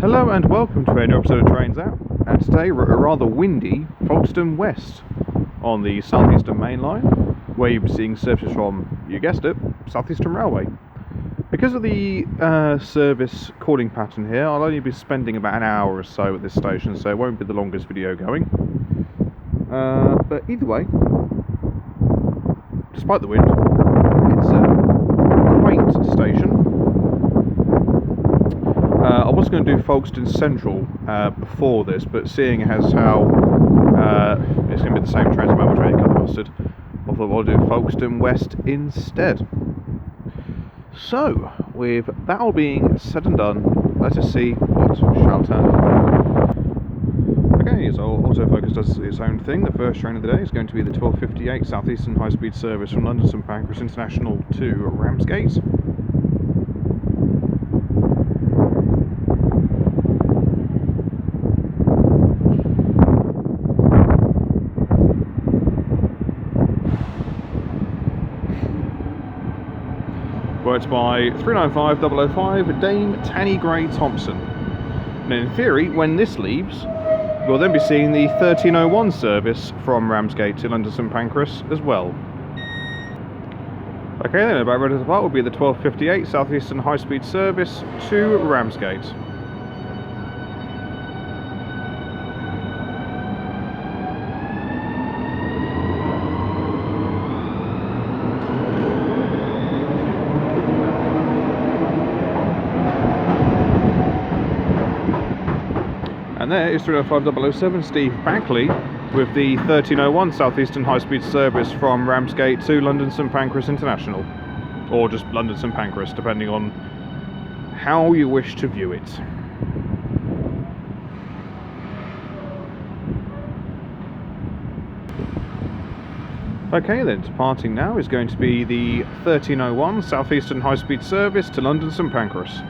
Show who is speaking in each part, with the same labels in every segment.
Speaker 1: Hello and welcome to a new episode of Trains Out, and today we're at a rather windy Folkestone West on the South Eastern Mainline, where you'll be seeing services from, you guessed it, South Eastern Railway. Because of the service calling pattern here, I'll only be spending about an hour or so at this station, so it won't be the longest video going. But either way, despite the wind, it's a quaint station. I was going to do Folkestone Central before this, but seeing as how it's going to be the same trains about which way you cut the mustard, I thought I'll do Folkestone West instead. So, with that all being said and done, let us see what shall turn. Okay, so autofocus does its own thing. The first train of the day is going to be the 12:58 South Eastern High Speed service from London St Pancras International to Ramsgate. Worked by 395005 Dame Tanny Gray Thompson. And in theory, when this leaves, we'll then be seeing the 1301 service from Ramsgate to London St Pancras as well. Okay, then about ready to depart will be the 12:58 South Eastern High Speed service to Ramsgate. And there is 305007 Steve Backley with the 1301 South Eastern High Speed service from Ramsgate to London St Pancras International. Or just London St Pancras, depending on how you wish to view it. Okay then, departing now is going to be the 1301 South Eastern High Speed service to London St Pancras.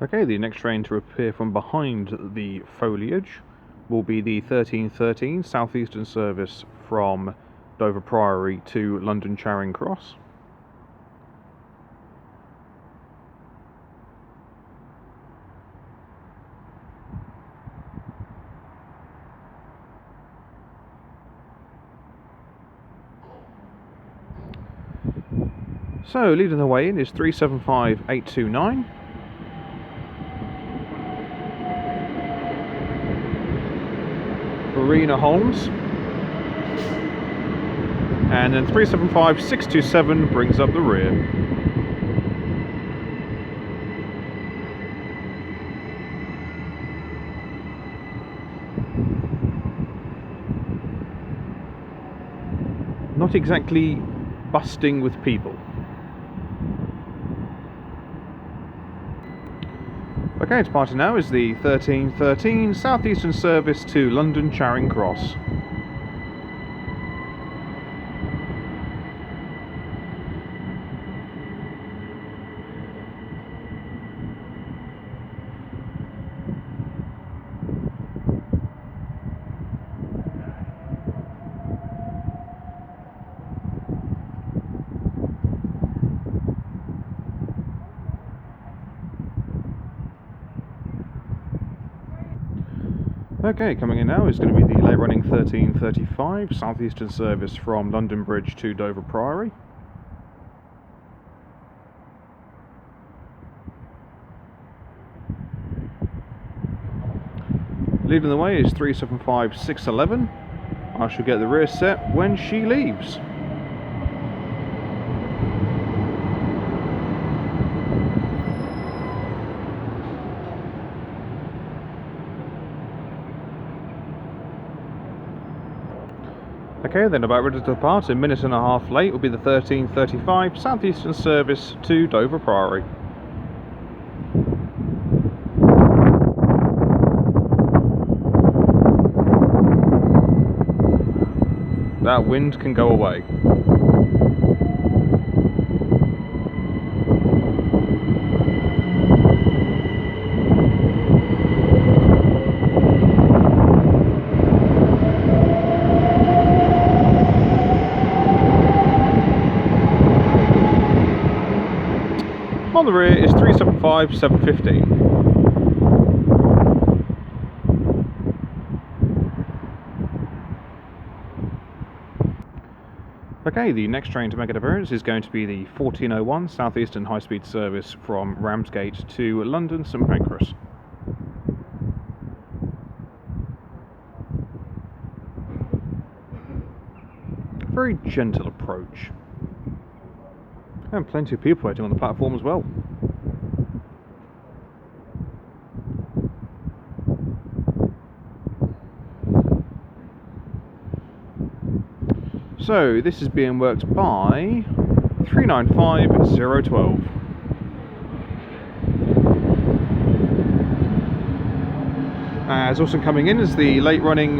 Speaker 1: Okay, the next train to appear from behind the foliage will be the 1313 South Eastern service from Dover Priory to London Charing Cross. So, leading the way in is 375829. Verena Holmes, and then 375627 brings up the rear. Not exactly busting with people. Okay, departing now is the 1313 South Eastern service to London Charing Cross. Okay, coming in now is going to be the late running 1335 South Eastern service from London Bridge to Dover Priory. Leading the way is 375611. I shall get the rear set when she leaves. Okay, then about ready to depart, a minute and a half late will be the 1335 South Eastern service to Dover Priory. that wind can go away. On the rear is 375 715. Okay, the next train to make an appearance is going to be the 1401 South Eastern high speed service from Ramsgate to London St Pancras. Very gentle approach. And plenty of people waiting on the platform as well. So this is being worked by 395012. As also coming in is the late running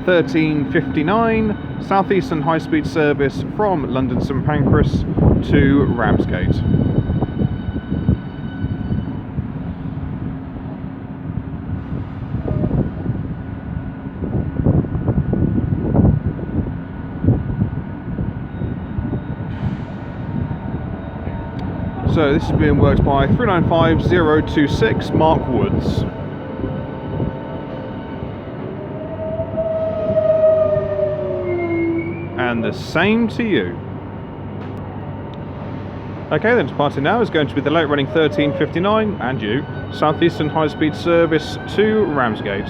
Speaker 1: 1359 South Eastern high speed service from London St Pancras to Ramsgate. So this is being worked by 395026 Mark Woods. And the same to you. Okay, then departing now is going to be the late running 1359 and you, South Eastern high speed service to Ramsgate.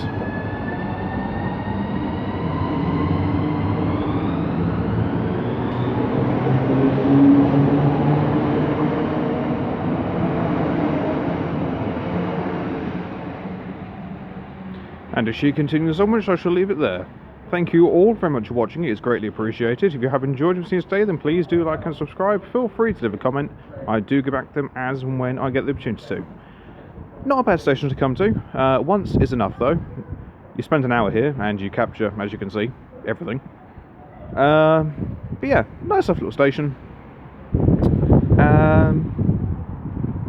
Speaker 1: And as she continues onwards, I shall leave it there. Thank you all very much for watching, it is greatly appreciated. If you have enjoyed what you've seen today, then please do like and subscribe. Feel free to leave a comment. I do get back to them as and when I get the opportunity to. Not a bad station to come to. Once is enough though. You spend an hour here and you capture, as you can see, everything. But yeah, nice enough little station.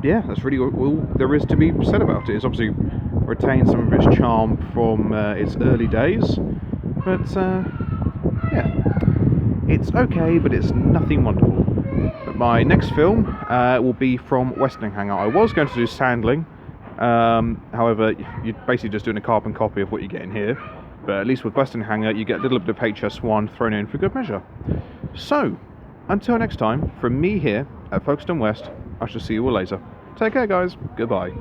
Speaker 1: Yeah, that's really all there is to be said about it. It's obviously retained some of its charm from its early days. But, yeah, it's okay, but it's nothing wonderful. But my next film will be from Western Hangar. I was going to do Sandling, however, you're basically just doing a carbon copy of what you get in here. But at least with Western Hangar, you get a little bit of HS1 thrown in for good measure. So, until next time, from me here at Folkestone West, I shall see you all later. Take care, guys. Goodbye.